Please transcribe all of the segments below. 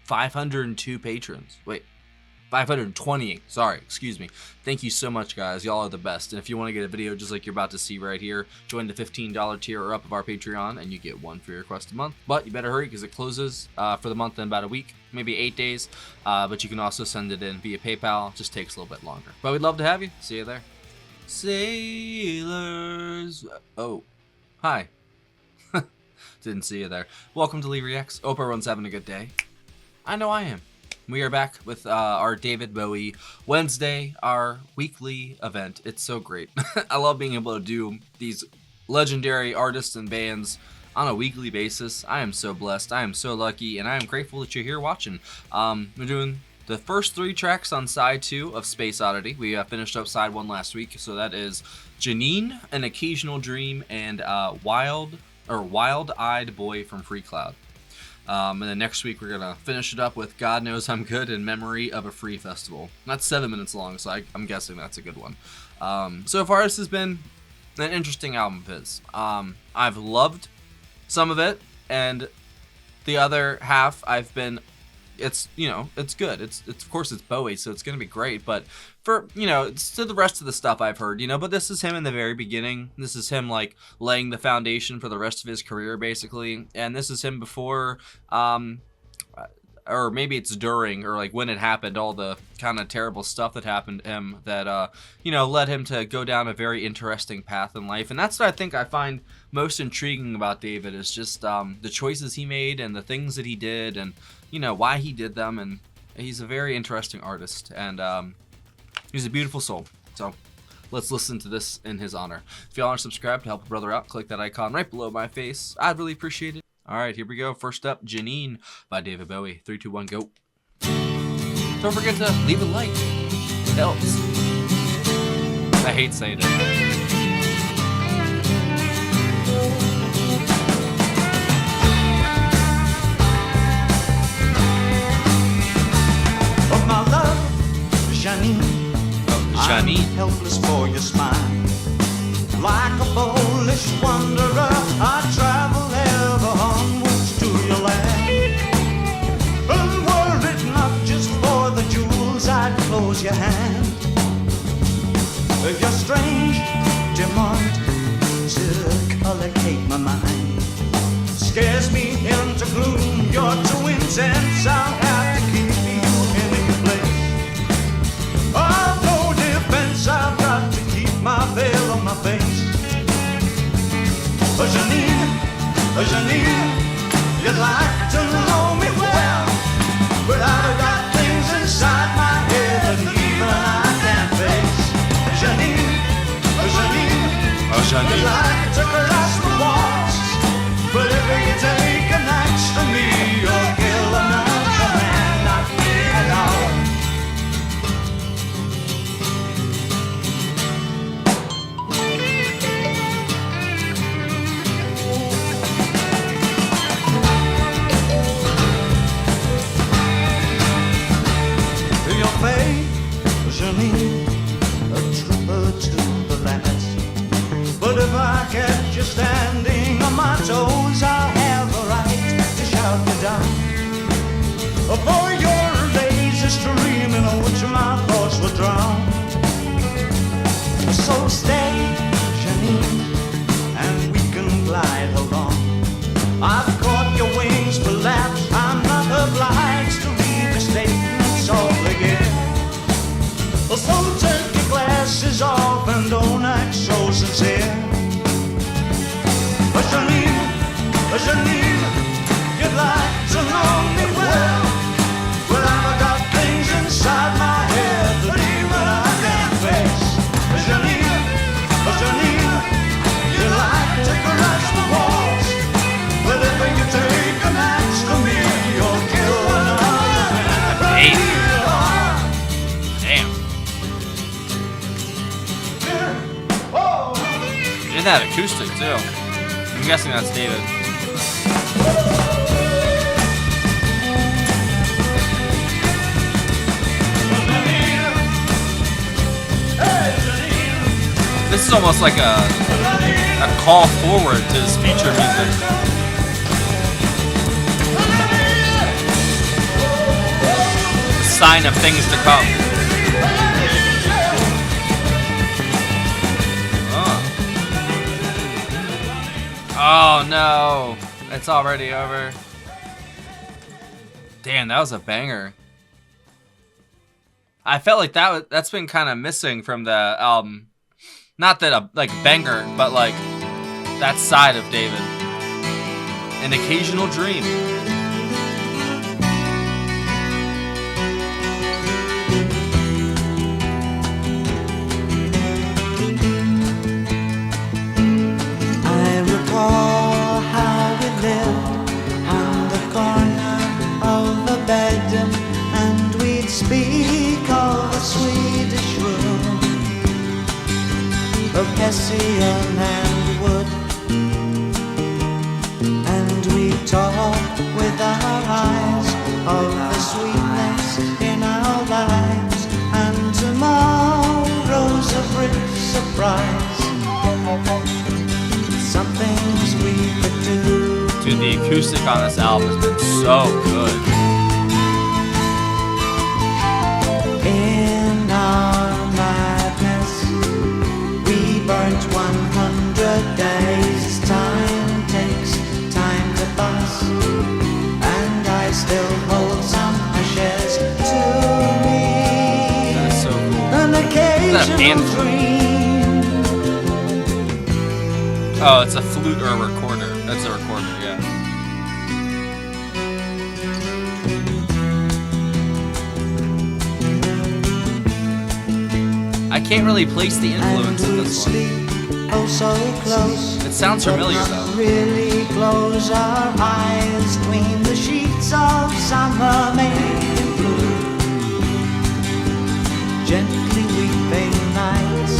502 patrons. Wait, 520. Sorry, excuse me. Thank you so much, guys. Y'all are the best. And if you want to get a video just like you're about to see right here, join the $15 tier or up of our Patreon, and you get one free request a month. But you better hurry because it closes for the month in about a week, maybe 8 days. But you can also send it in via PayPal. Just takes a little bit longer. But we'd love to have you. See you there. Sailors. Oh, hi. Didn't see you there. Welcome to Lee Reacts. Hope everyone's having a good day. I know I am. We are back with our David Bowie Wednesday, our weekly event. It's so great. I love being able to do these legendary artists and bands on a weekly basis. I am so blessed. I am so lucky, and I am grateful that you're here watching. We're doing the first 3 tracks on side 2 of Space Oddity. We finished up side 1 last week, so that is Janine, An Occasional Dream, and Wild-Eyed Boy from Freecloud. And then next week we're gonna finish it up with God Knows I'm Good in Memory of a Free Festival. That's 7 minutes long, so I'm guessing that's a good one. So far this has been an interesting album of his. I've loved some of it, and the other half I've been, it's good. It's of course it's Bowie, so it's gonna be great. But for it's to the rest of the stuff I've heard, but this is him in the very beginning. This is him like laying the foundation for the rest of his career, basically. And this is him before, or maybe it's during, or like when it happened, all the kind of terrible stuff that happened to him that led him to go down a very interesting path in life. And that's what I think I find most intriguing about David is just the choices he made and the things that he did, and why he did them. And he's a very interesting artist, and he's a beautiful soul. So let's listen to this in his honor. If y'all aren't subscribed to help a brother out, click that icon right below my face. I'd really appreciate it. All right, here we go. First up, Janine by David Bowie. 3, 2, 1, go. Don't forget to leave a like. It helps. I hate saying it. Janine, I'm helpless for your smile. Like a Polish wanderer, I travel ever onwards to your land. And were it not just for the jewels, I'd close your hand. Your strange demand to collocate my mind scares me into gloom. You're too intense, I'll have to keep you in your place. I've no defense, I've got to keep my veil on my face. Janine, you'd like to know me well, but I've got things inside my head that even I can't face. Janine, you'd like to cross the walls, but if you take an axe to me, you'll kill another man, not me at all. Janine, a trooper to the last. But if I catch you standing on my toes, I'll have a right to shout you down. For your lazy stream in which my thoughts were drowned. So stay, Janine, and we can glide along. I've caught your wings, perhaps I'm not obliged to read the statements all again. So take your glasses off and don't act so sincere. Janine, you'd like to know me well, but I've got things inside my head that even I can't face. Janine, you'd like to crash the walls, but if you take an axe to me, you'll kill another man. Damn. Did that acoustic too. I'm guessing that's David. This is almost like a call forward to his future music. sign of things to come. Oh no, it's already over. Damn, that was a banger. I felt like that's been kind of missing from the album. Not that a like banger, but like that side of David. An occasional dream. I recall how we lived on the corner of a bed, and we'd speak of a Swedish room, of Hessian and wood, and we'd talk with our eyes of the sweetness in our lives, and tomorrow's a rich surprise. Some things we could do. Dude, the acoustic on this album has been so good. In our madness, we burnt 100 days. Time takes time to pass, and I still hold some ashes to me. That's so cool. An occasional dream. Oh, it's a flute or a recorder. That's a recorder, yeah. I can't really place the influence in this one. Oh, so close. It sounds familiar But though. not really close our eyes between the sheets of summer made in blue. Gently weeping nights.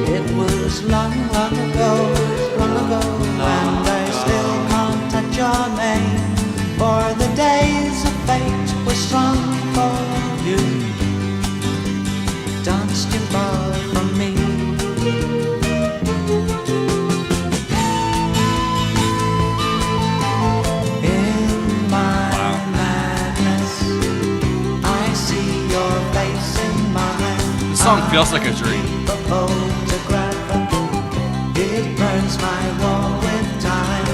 It was long, long ago, and I still can't touch your name, for the days of fate were strong for you. Danced you far from me. In my madness, I see your face in mine. This song feels like a dream. The photograph, it burns my wall with time.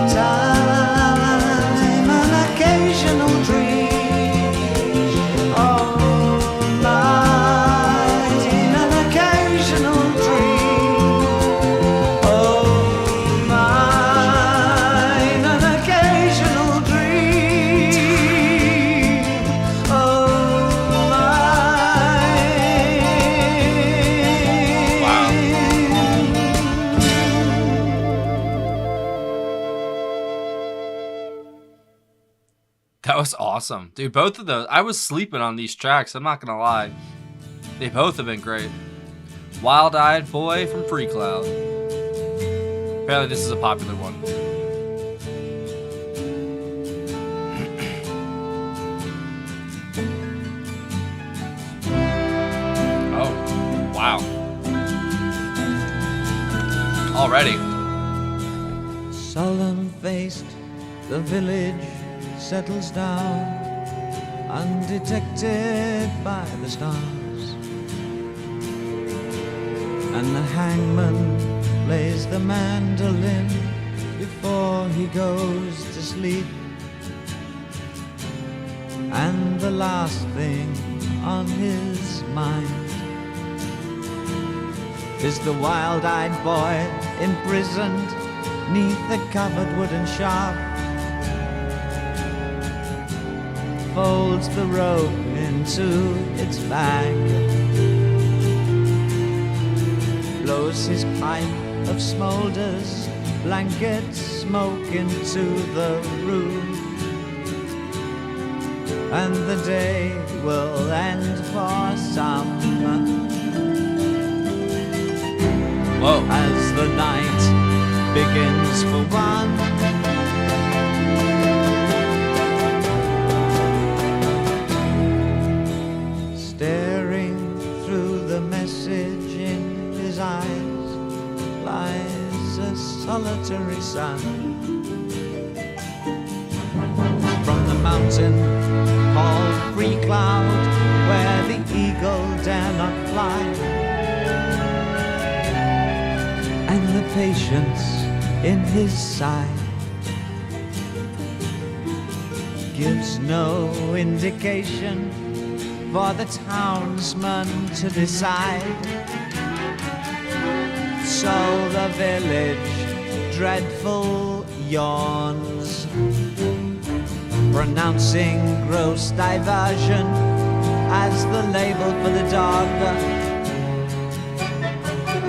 Time, an occasional dream. Oh, night, an occasional dream. Oh, mine, an occasional dream. Oh, mine. Wow. That was awesome. Dude, both of those, I was sleeping on these tracks, I'm not gonna lie. They both have been great. Wild-Eyed Boy from Freecloud. Apparently this is a popular one. Oh, wow. Already. Sullen-faced, the village settles down, undetected by the stars, and the hangman plays the mandolin before he goes to sleep, and the last thing on his mind is the wild-eyed boy imprisoned 'neath a covered wooden shaft, folds the rope into its bag, blows his pipe of smoulders, blanket smoke into the room, and the day will end for some. Whoa. As the night begins for one. Staring through the message in his eyes lies a solitary sun. From the mountain cloud where the eagle dare not fly, and the patience in his sigh gives no indication for the townsman to decide. So the village dreadful yawns, pronouncing gross diversion as the label for the dog.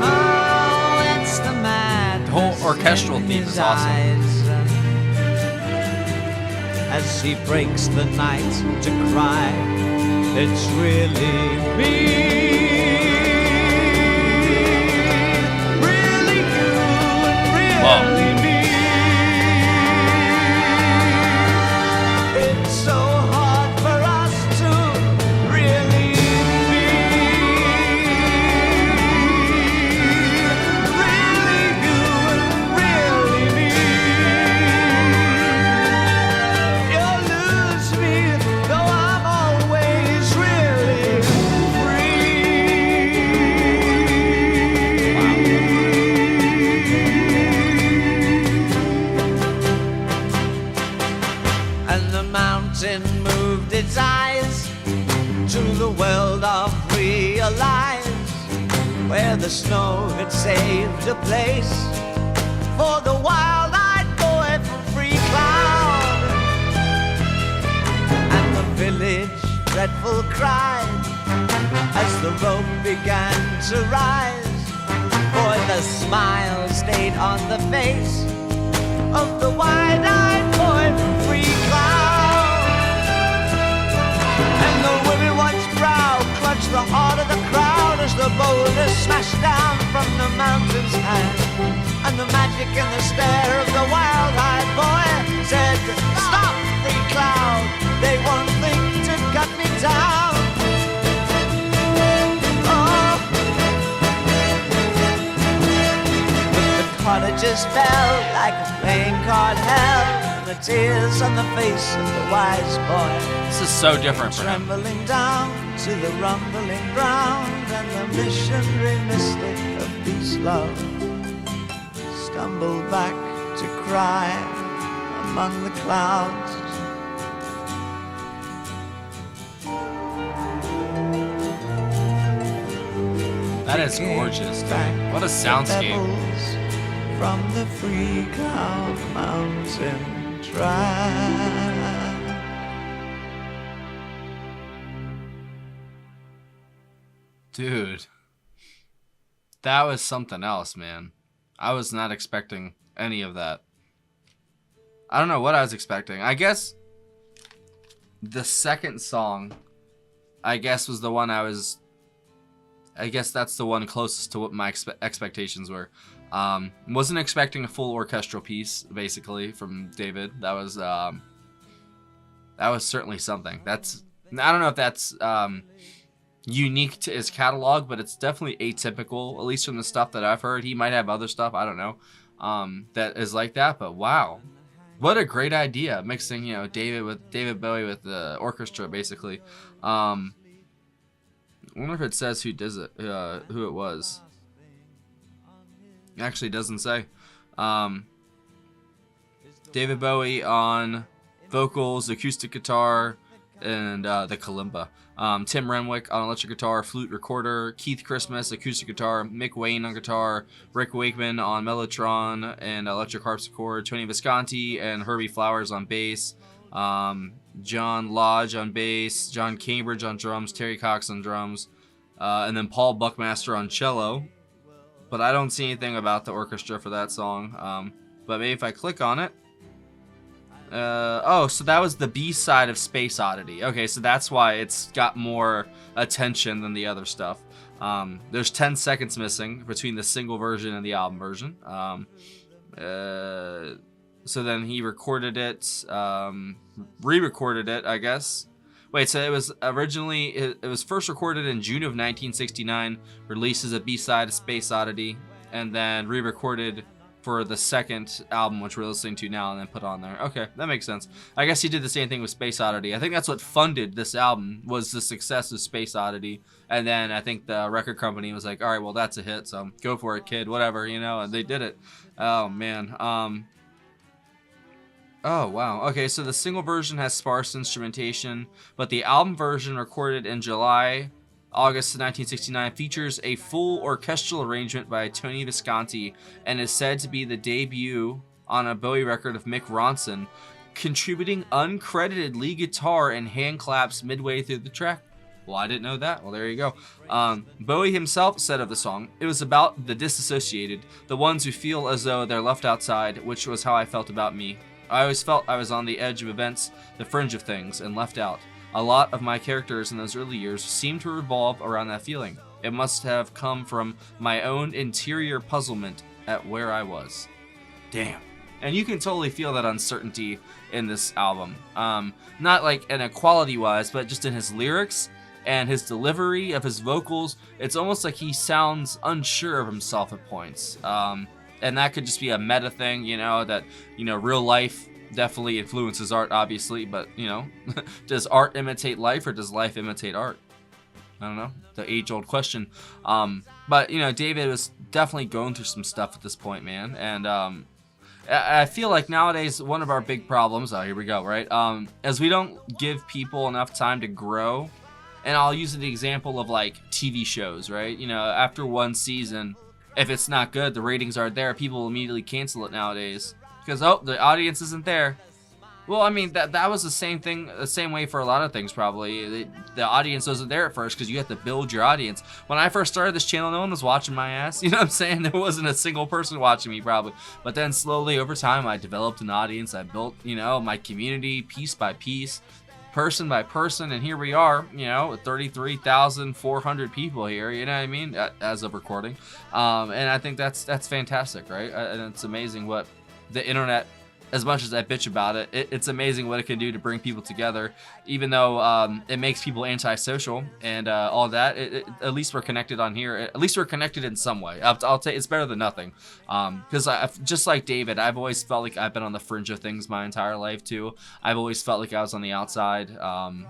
Oh, it's the mad. The whole orchestral theme is awesome. As he breaks the night to cry, it's really me. Really you, really me. It's so hard for us to really be. Really you, really me. You'll lose me, though I'm always really free. And the mountain moved its eyes to the world of realize, where the snow had saved a place for the wild-eyed boy from Freecloud. And the village dreadful cried as the rope began to rise, for the smile stayed on the face of the wide-eyed boy from Freecloud. And the women once proud clutched the heart of the crowd as the boulders smashed down from the mountain's hand. And the magic in the stare of the wild-eyed boy said, "Stop, Freecloud, they won't think to cut me down." Oh. But the cottagers fell like a playing card hell, and the tears on the face of the wise boy This is so different from him. trembling down to the rumbling ground, and the missionary mystic of peace love stumbled back to cry among the clouds. That is gorgeous, dude. What a soundscape. Pebbles from the Freecloud mountain tribe. Dude. That was something else, man. I was not expecting any of that. I don't know what I was expecting. I guess the second song, was the one I guess that's the one closest to what my expectations were. Wasn't expecting a full orchestral piece, basically, from David. That was certainly something. I don't know if that's unique to his catalog, but it's definitely atypical, at least from the stuff that I've heard. He might have other stuff, I don't know, that is like that, but wow. What a great idea, mixing, David Bowie with the orchestra, basically. I wonder if it says who does it, who it was. It actually doesn't say. David Bowie on vocals, acoustic guitar, and the kalimba. Tim Renwick on electric guitar, flute recorder, Keith Christmas acoustic guitar, Mick Wayne on guitar, Rick Wakeman on mellotron and electric harpsichord, Tony Visconti and Herbie Flowers on bass, John Lodge on bass, John Cambridge on drums, Terry Cox on drums, and then Paul Buckmaster on cello. But I don't see anything about the orchestra for that song. But maybe if I click on it. So that was the B-side of Space Oddity. Okay, so that's why it's got more attention than the other stuff. There's 10 seconds missing between the single version and the album version. So then he recorded it, re-recorded it, I guess. Wait, so it was originally, it was first recorded in June of 1969, released as a B-side of Space Oddity, and then re-recorded for the second album, which we're listening to now, and then put on there. Okay, that makes sense. I guess he did the same thing with Space Oddity. I think that's what funded this album, was the success of Space Oddity. And then I think the record company was like, all right, well, that's a hit, so go for it, kid, whatever, you know, and they did it. Oh, man. Oh, wow. Okay, so the single version has sparse instrumentation, but the album version, recorded in August of 1969, features a full orchestral arrangement by Tony Visconti and is said to be the debut on a Bowie record of Mick Ronson, contributing uncredited lead guitar and hand claps midway through the track. Well, I didn't know that. Well, there you go. Bowie himself said of the song, "It was about the disassociated, the ones who feel as though they're left outside, which was how I felt about me. I always felt I was on the edge of events, the fringe of things, and left out. A lot of my characters in those early years seemed to revolve around that feeling. It must have come from my own interior puzzlement at where I was." Damn. And you can totally feel that uncertainty in this album. Not like in a quality-wise, but just in his lyrics and his delivery of his vocals. It's almost like he sounds unsure of himself at points. And that could just be a meta thing, you know, that, you know, real life definitely influences art, obviously, but, you know, does art imitate life or does life imitate art? I don't know, the age-old question. But, you know, David was definitely going through some stuff at this point, man, and I feel like nowadays one of our big problems, here we go, right, is we don't give people enough time to grow. And I'll use the example of, like, TV shows, right? You know, after one season, if it's not good, the ratings aren't there, people will immediately cancel it nowadays. Because, oh, the audience isn't there. Well, I mean, that was the same thing, the same way for a lot of things, probably. The audience wasn't there at first because you have to build your audience. When I first started this channel, no one was watching my ass. You know what I'm saying? There wasn't a single person watching me, probably. But then slowly, over time, I developed an audience. I built, you know, my community piece by piece, person by person, and here we are, you know, with 33,400 people here, you know what I mean, as of recording. And I think that's fantastic, right? And it's amazing what the internet, as much as I bitch about it, it's amazing what it can do to bring people together, even though it makes people antisocial and all that. At least we're connected on here. At least we're connected in some way. I'll say it's better than nothing. Because just like David, I've always felt like I've been on the fringe of things my entire life too. I've always felt like I was on the outside. And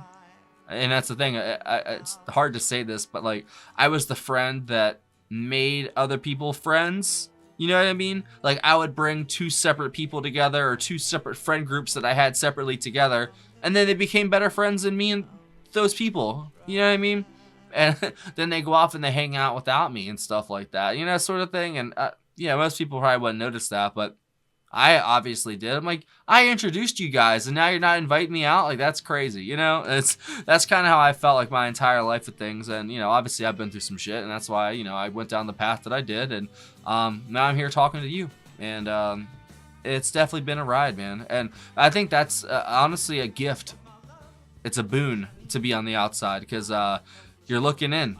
that's the thing. It's hard to say this, but like I was the friend that made other people friends. You know what I mean? Like, I would bring two separate people together or two separate friend groups that I had separately together, and then they became better friends than me and those people. You know what I mean? And then they go off and they hang out without me and stuff like that. You know, sort of thing. And, yeah, most people probably wouldn't notice that, but I obviously did. I'm like, I introduced you guys, and now you're not inviting me out? Like, that's crazy, you know? That's kind of how I felt like my entire life with things, and, you know, obviously I've been through some shit, and that's why, you know, I went down the path that I did, and now I'm here talking to you, and it's definitely been a ride, man, and I think that's honestly a gift. It's a boon to be on the outside, because you're looking in.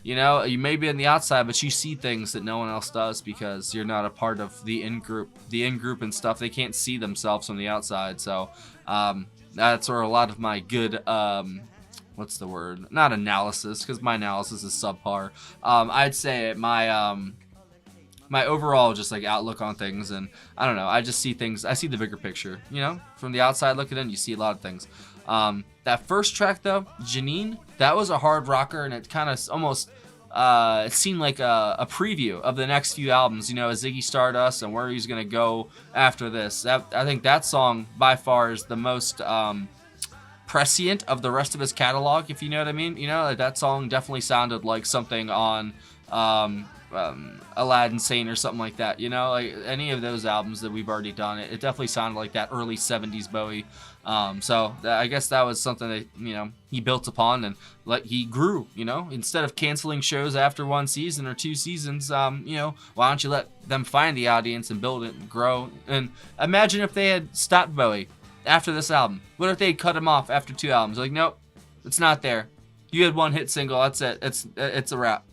You know, you may be on the outside, but you see things that no one else does because you're not a part of the in-group. The in-group and stuff, they can't see themselves from the outside. So that's where a lot of my good, what's the word? Not analysis, because my analysis is subpar. I'd say my my overall just like outlook on things, and I don't know, I just see things, I see the bigger picture, you know? From the outside looking in, you see a lot of things. That first track though, Janine, that was a hard rocker, and it kind of almost it seemed like a preview of the next few albums, you know, Ziggy Stardust and where he's gonna go after this. I think that song by far is the most prescient of the rest of his catalog, if you know what I mean. You know, that song definitely sounded like something on Aladdin Sane or something like that, you know, like any of those albums that we've already done, it definitely sounded like that early 70s Bowie. So I guess that was something that, you know, he built upon, and like he grew, you know, instead of canceling shows after one season or two seasons, you know, why don't you let them find the audience and build it and grow? And imagine if they had stopped Bowie after this album. What if they cut him off after two albums? Like, nope, it's not there. You had one hit single, that's it. It's a wrap.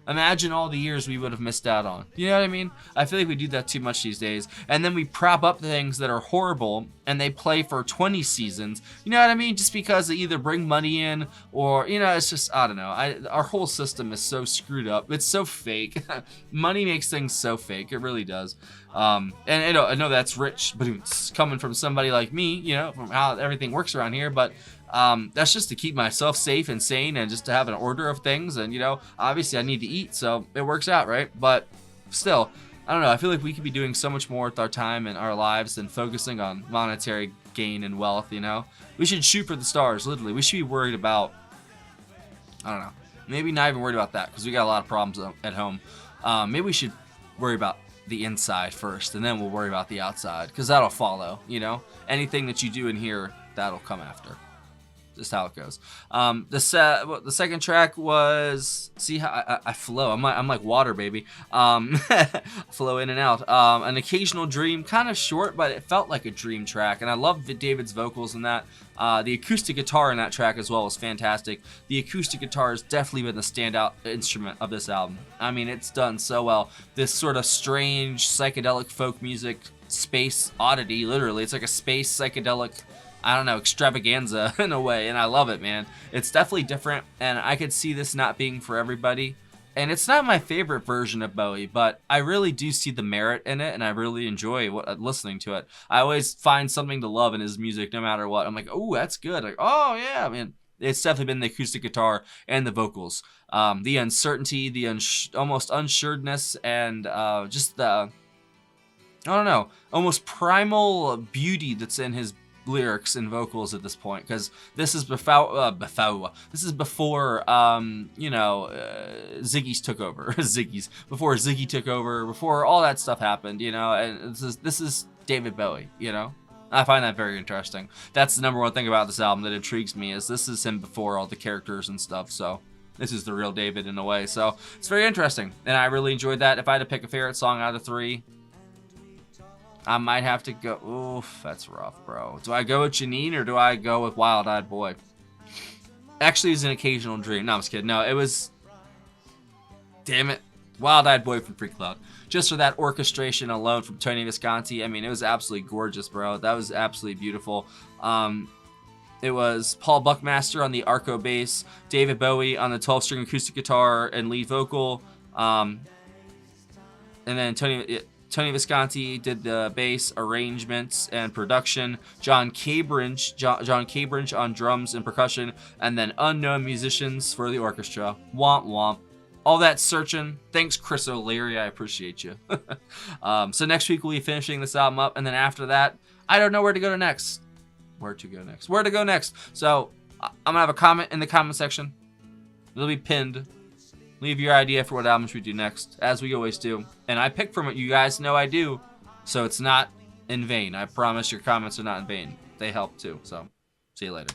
Imagine all the years we would have missed out on. You know what I mean? I feel like we do that too much these days. And then we prop up things that are horrible and they play for 20 seasons. You know what I mean? Just because they either bring money in or, you know, it's just, I don't know. Our whole system is so screwed up. It's so fake. Money makes things so fake. It really does. And I know that's rich, but it's coming from somebody like me, you know, from how everything works around here. But that's just to keep myself safe and sane and just to have an order of things. And, you know, obviously I need to eat, so it works out, right? But still, I don't know. I feel like we could be doing so much more with our time and our lives than focusing on monetary gain and wealth, you know? We should shoot for the stars, literally. We should be worried about, I don't know, maybe not even worried about that because we got a lot of problems at home. Maybe we should worry about the inside first, and then we'll worry about the outside because that'll follow, you know? Anything that you do in here, that'll come after. Just how it goes. The second track was, see how I flow. I'm like water, baby. Flow in and out. An Occasional Dream, kind of short, but it felt like a dream track, and I love David's vocals in that. The acoustic guitar in that track as well was fantastic. The acoustic guitar has definitely been the standout instrument of this album. I mean, it's done so well. This sort of strange psychedelic folk music, Space Oddity, literally. It's like a space psychedelic, I don't know, extravaganza in a way, and I love it, man. It's definitely different, and I could see this not being for everybody. And it's not my favorite version of Bowie, but I really do see the merit in it, and I really enjoy listening to it. I always find something to love in his music, no matter what. I'm like, oh, that's good. Like, oh, yeah, I mean, it's definitely been the acoustic guitar and the vocals. The uncertainty, the almost unsureness, and just the, I don't know, almost primal beauty that's in his lyrics and vocals at this point, because this is before you know, Ziggy's took over. Before Ziggy took over, before all that stuff happened, you know. And this is David Bowie, you know. I find that very interesting. That's the number one thing about this album that intrigues me, is this is him before all the characters and stuff. So this is the real David in a way. So it's very interesting, and I really enjoyed that. If I had to pick a favorite song out of 3, I might have to go. Oof, that's rough, bro. Do I go with Janine or do I go with Wild Eyed Boy? Actually, it was An Occasional Dream. No, I'm just kidding. No, it was, damn it, Wild Eyed Boy from Freecloud. Just for that orchestration alone from Tony Visconti. I mean, it was absolutely gorgeous, bro. That was absolutely beautiful. It was Paul Buckmaster on the arco bass, David Bowie on the 12-string acoustic guitar and lead vocal, and then Tony Visconti did the bass arrangements and production. John Cabridge on drums and percussion, and then unknown musicians for the orchestra. Womp womp. All that searching. Thanks, Chris O'Leary. I appreciate you. So next week we'll be finishing this album up, and then after that, I don't know where to go next. Where to go next? So I'm gonna have a comment in the comment section. It'll be pinned. Leave your idea for what albums we do next, as we always do. And I pick from it. You guys know I do. So it's not in vain. I promise your comments are not in vain. They help too. So see you later.